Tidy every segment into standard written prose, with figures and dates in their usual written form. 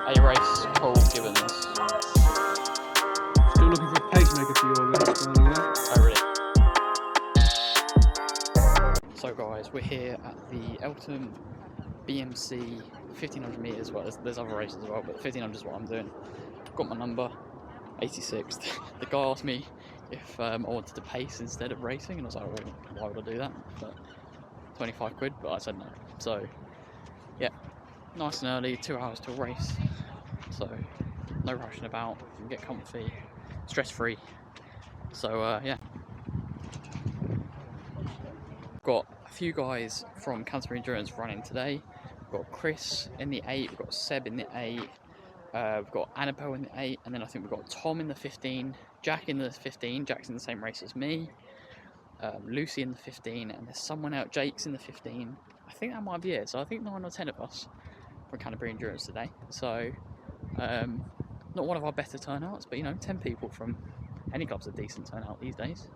A race, Paul Gibbons. Still looking for a pacemaker for your race, by the way. Oh, really? So guys, we're here at the Eltham BMC 1500 metres. Well, there's other races as well, but 1500 is what I'm doing. Got my number, 86th. The guy asked me if I wanted to pace instead of racing, and I was like, well, why would I do that? But 25 quid, but I said no. So, yeah, nice and early, 2 hours to a race. So, no rushing about, you can get comfy, stress-free. So, yeah. Got a few guys from Canterbury Endurance running today. We've got Chris in the 8, we've got Seb in the 8, we've got Annabelle in the 8, and then I think we've got Tom in the 15, Jack in the 15, Jack's in the same race as me, Lucy in the 15, and there's someone else, Jake's in the 15. I think that might be it, so I think 9 or 10 of us from Canterbury Endurance today. So, not one of our better turnouts, but you know, 10 people from any club's a decent turnout these days.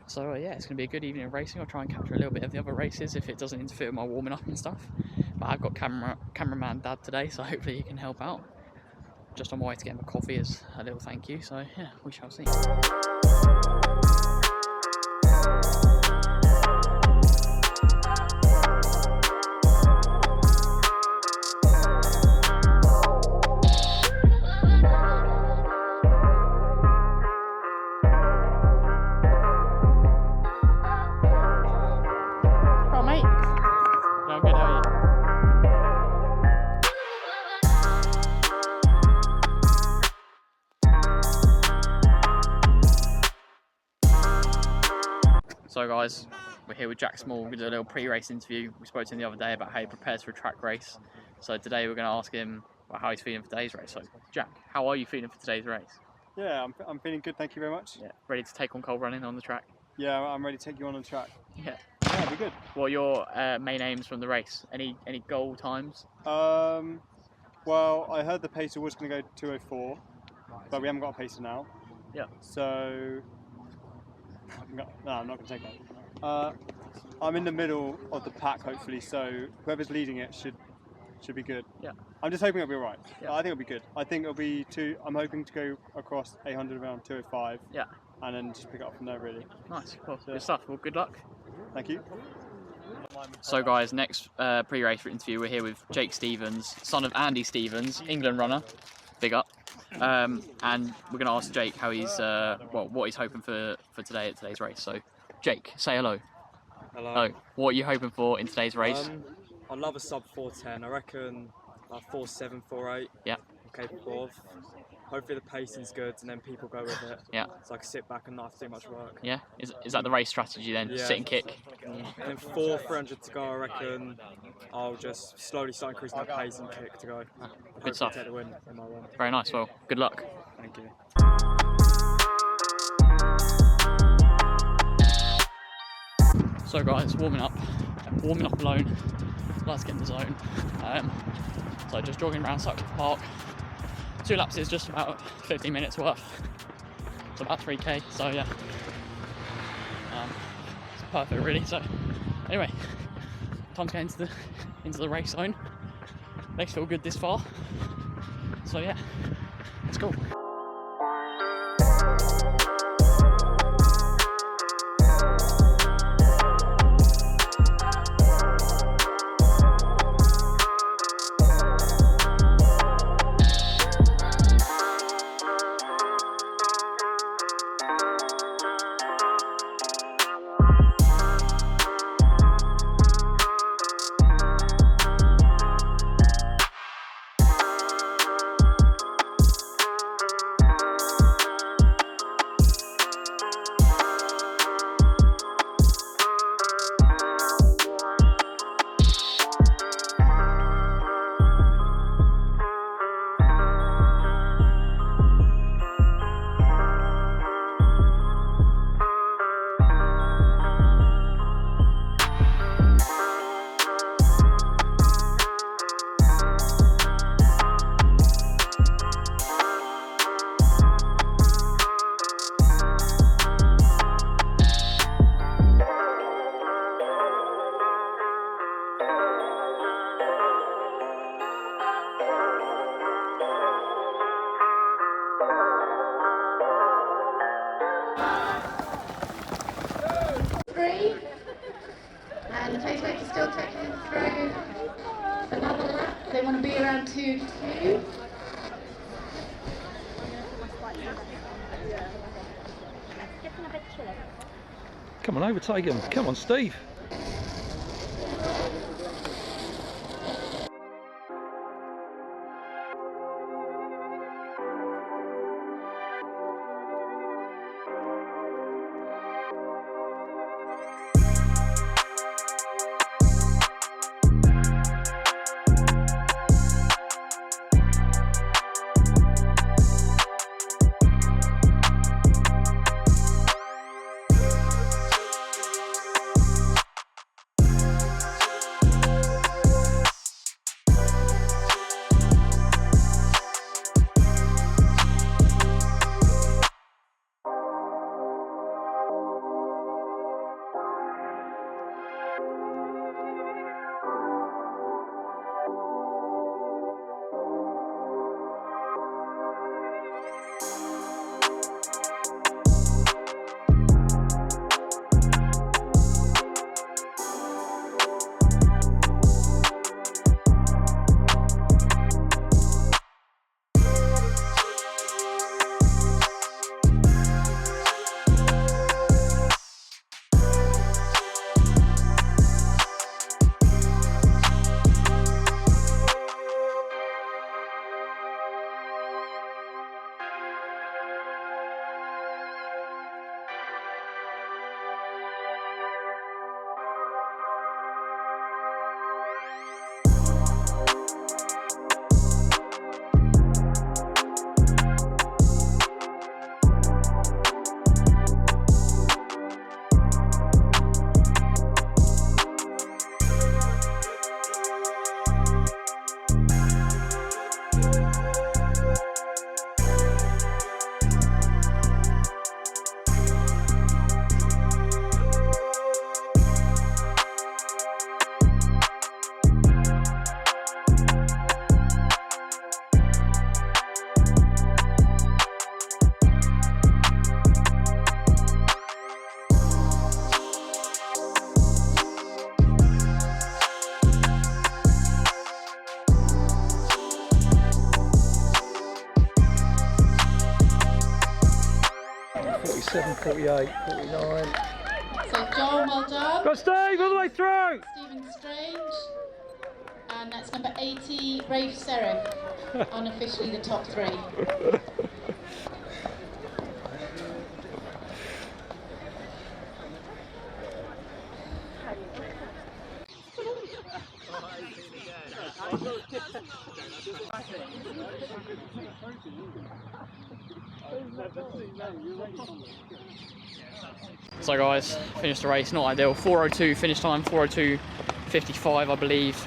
So yeah, it's going to be a good evening of racing. I'll try and capture a little bit of the other races if it doesn't interfere with my warming up and stuff. But I've got cameraman Dad today, so hopefully he can help out. Just on my way to get him a coffee as a little thank you, so yeah, we shall see. So guys, we're here with Jack Small. We did a little pre-race interview. We spoke to him the other day about how he prepares for a track race. So today we're going to ask him about how he's feeling for today's race. So Jack, how are you feeling for today's race? Yeah, I'm feeling good, thank you very much. Yeah, ready to take on cold running on the track? Yeah, I'm ready to take you on the track. Yeah. Yeah, it'll be good. What are your main aims from the race? Any goal times? Well, I heard the pacer was going to go 2:04, but we haven't got a pacer now. Yeah. So, no, I'm not going to take that. I'm in the middle of the pack, hopefully, so whoever's leading it should be good. Yeah. I'm just hoping it'll be all right. Yeah. I think it'll be good. I think it'll be I'm hoping to go across 800 around 2:05. Yeah. And then just pick it up from there, really. Nice, cool. Good stuff. Well, good luck. Thank you. So guys, next pre-race interview, we're here with Jake Stevens, son of Andy Stevens, England runner, big up. And we're going to ask Jake how he's, what he's hoping for today at today's race. So, Jake, say hello. Hello. Hello. What are you hoping for in today's race? I'd love a sub 4:10. I reckon like 4:7, 4:8. Yeah. I'm capable of. Hopefully the pacing's good and then people go with it. Yeah. So I can sit back and not have to do much work. Yeah. Is that the race strategy then? Yeah. Sit and kick. And then 300 to go. I reckon I'll just slowly start increasing my pace and kick to go. Good stuff. Take the win in my one. Very nice. Well, good luck. Thank you. So guys, warming up alone. Let's get in the zone. So just jogging around Sutcliffe Park. 2 laps is just about 15 minutes worth. It's about 3k, so yeah. It's perfect really. So anyway, time to get into the race zone. Legs feel good this far. So yeah, let's go. They want to be around 2 to 2. Come on, overtake him. Come on, Steve. Seven, 48, 49. So Joel, well done. Go Steve, all the way through! Stephen Strange. And that's number 80, Rafe Serif. Unofficially the top 3. So guys, finished the race, not ideal. 4:02 finish time, 4:02:55 I believe.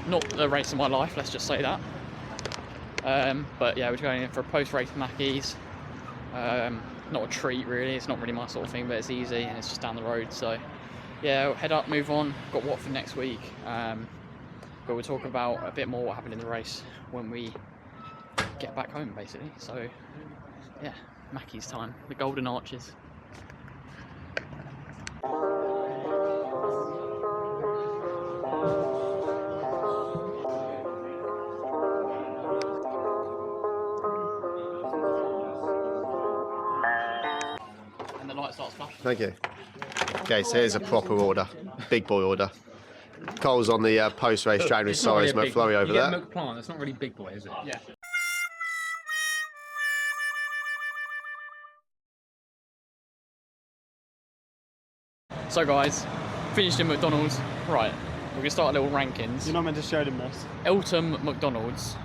Not the race of my life, let's just say that. But yeah, we're going in for a post-race Mackies. Not a treat really, it's not really my sort of thing, but it's easy and it's just down the road. So yeah, head up, move on. Got Watford next week. But we'll talk about a bit more what happened in the race when we get back home basically. So yeah, Mackies time, the Golden Arches. And the light starts flashing. Thank you. Okay, so here's a proper order, big boy order. Cole's on the post-race January Sorry's McFlurry over there. Milk plant, that's not really big boy, is it? Yeah. So guys, finished in McDonald's. Right, we're gonna start a little rankings. You're not meant to show them this. Eltham McDonald's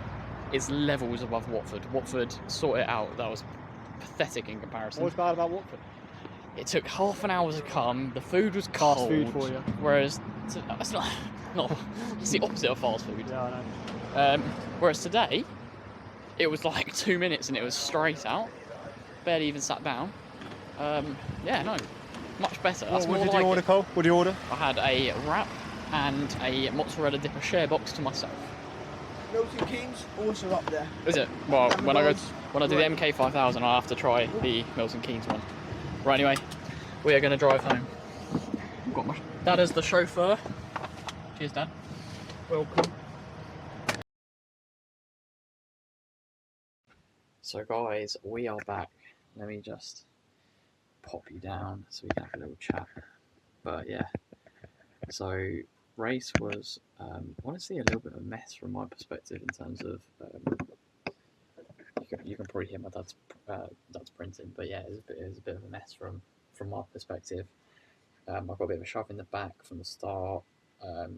is levels above Watford. Watford sorted it out. That was pathetic in comparison. What's bad about Watford? It took half an hour to come. The food was cold. Fast food for you. Whereas it's not. It's the opposite of fast food. Yeah, I know. Whereas today, it was like 2 minutes and it was straight out. Barely even sat down. Yeah, no, much better. That's What more did like you order, it. Cole? What did you order? I had a wrap and a mozzarella dipper share box to myself. Milton Keynes also up there. Is it? Well, And when I do the right. MK5000, I have to try the Milton Keynes one. Right, anyway, we are going to drive home. Got my dad as the chauffeur. Cheers, Dad. Welcome. So guys, we are back. Let me just pop you down so we can have a little chat. But yeah, so race was honestly a little bit of a mess from my perspective in terms of you can probably hear my dad's printing, but yeah, it was a bit of a mess from my perspective. I got a bit of a shove in the back from the start,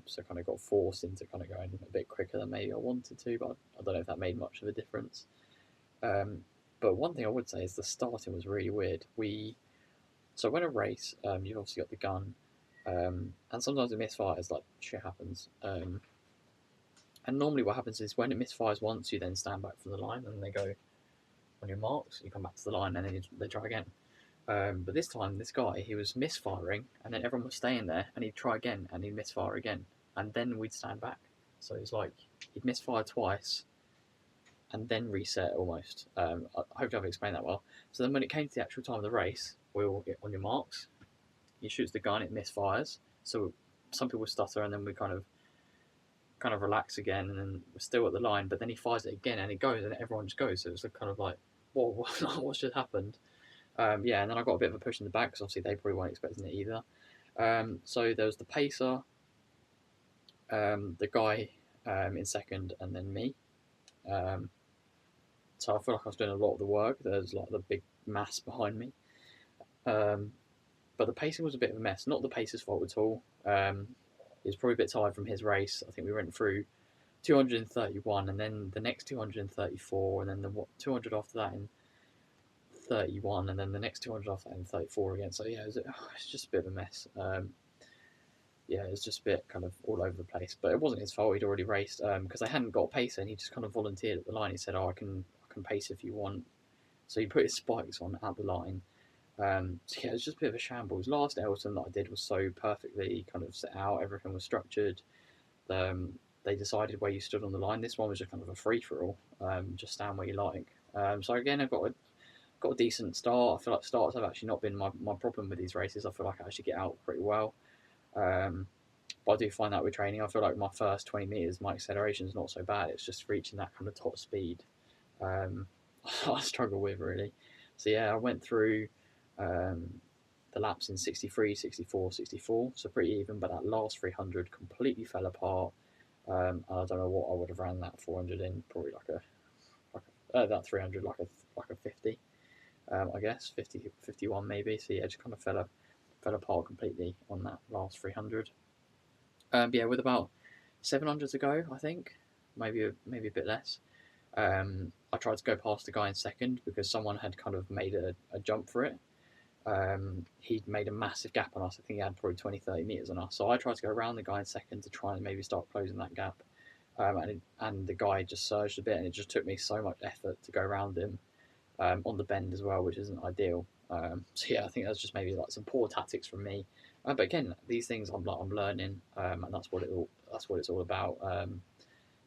so kind of got forced into kind of going a bit quicker than maybe I wanted to, but I don't know if that made much of a difference. But one thing I would say is the starting was really weird. So when a race, you've obviously got the gun, and sometimes it misfires, like shit happens. And normally what happens is when it misfires once, you then stand back from the line and they go on your marks, you come back to the line and then they try again. But this time, this guy, he was misfiring and then everyone was staying there and he'd try again and he'd misfire again. And then we'd stand back. So it's like he'd misfire twice and then reset almost. I hope I've explained that well. So then when it came to the actual time of the race, we all get on your marks. He shoots the gun, it misfires. So some people stutter and then we kind of relax again and then we're still at the line. But then he fires it again and it goes and everyone just goes. So it's kind of like, whoa, what's just happened? Yeah, and then I got a bit of a push in the back because obviously they probably weren't expecting it either. So there was the pacer, the guy in second, and then me. So I feel like I was doing a lot of the work. There's like the big mass behind me. But the pacing was a bit of a mess. Not the pacer's fault at all. He was probably a bit tired from his race. I think we went through 231 and then the next 234 and then the 200 after that in 31 and then the next 200 after that in 34 again. So yeah, it's just a bit of a mess. Yeah, it was just a bit kind of all over the place. But it wasn't his fault. He'd already raced because they hadn't got a pacer and he just kind of volunteered at the line. He said, "Oh, I can pace if you want." So he put his spikes on at the line. So yeah, it was just a bit of a shambles. Last Eltham that I did was so perfectly kind of set out. Everything was structured. They decided where you stood on the line. This one was just kind of a free for all. Just stand where you like. So again, I've got a decent start. I feel like starts have actually not been my problem with these races. I feel like I actually get out pretty well. But I do find that with training, I feel like my first 20 metres, my acceleration is not so bad. It's just reaching that kind of top speed I struggle with, really. So yeah, I went through the laps in 63, 64, 64, so pretty even, but that last 300 completely fell apart. I don't know what I would have ran that 400 in, probably that 300 like a 50, I guess 50, 51 maybe. So yeah, just kind of fell apart completely on that last 300. But yeah, with about 700 to go, I think, maybe a bit less. I tried to go past the guy in second because someone had kind of made a jump for it. He'd made a massive gap on us. I think he had probably 20, 30 metres on us. So I tried to go around the guy in second to try and maybe start closing that gap. And the guy just surged a bit and it just took me so much effort to go around him on the bend as well, which isn't ideal. So yeah, I think that's just maybe like some poor tactics from me. But again, these things I'm learning, and that's what it's all about.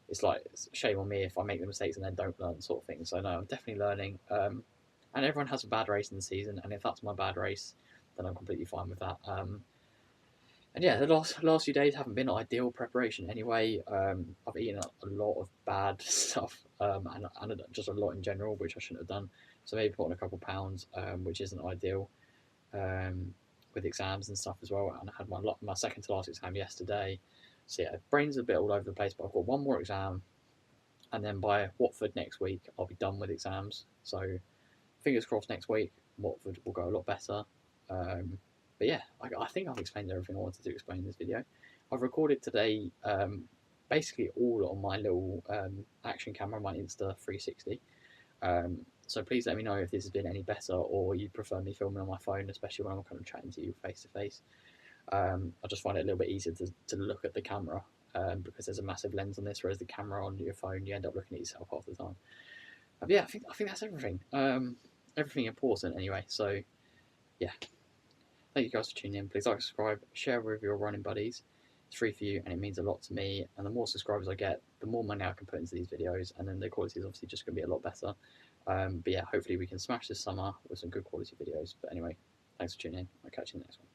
It's like shame on me if I make the mistakes and then don't learn, sort of thing. So no, I'm definitely learning. And everyone has a bad race in the season, and if that's my bad race, then I'm completely fine with that. And yeah, the last few days haven't been ideal preparation anyway. I've eaten a lot of bad stuff, and just a lot in general, which I shouldn't have done. So maybe put on a couple pounds, which isn't ideal. With exams and stuff as well, and I had my second to last exam yesterday. So yeah, brain's a bit all over the place, but I've got one more exam, and then by Watford next week, I'll be done with exams. So fingers crossed next week, Watford will go a lot better. But yeah, I think I've explained everything I wanted to explain in this video. I've recorded today basically all on my little action camera, my Insta 360. So please let me know if this has been any better or you prefer me filming on my phone, especially when I'm kind of chatting to you face to face. I just find it a little bit easier to look at the camera because there's a massive lens on this, whereas the camera on your phone, you end up looking at yourself half the time. But yeah, I think that's everything. Everything important anyway. So yeah, thank you guys for tuning in. Please like, subscribe, share with your running buddies. It's free for you and it means a lot to me. And the more subscribers I get, the more money I can put into these videos, and then the quality is obviously just going to be a lot better. But yeah, hopefully we can smash this summer with some good quality videos. But anyway, thanks for tuning in. I'll catch you in the next one.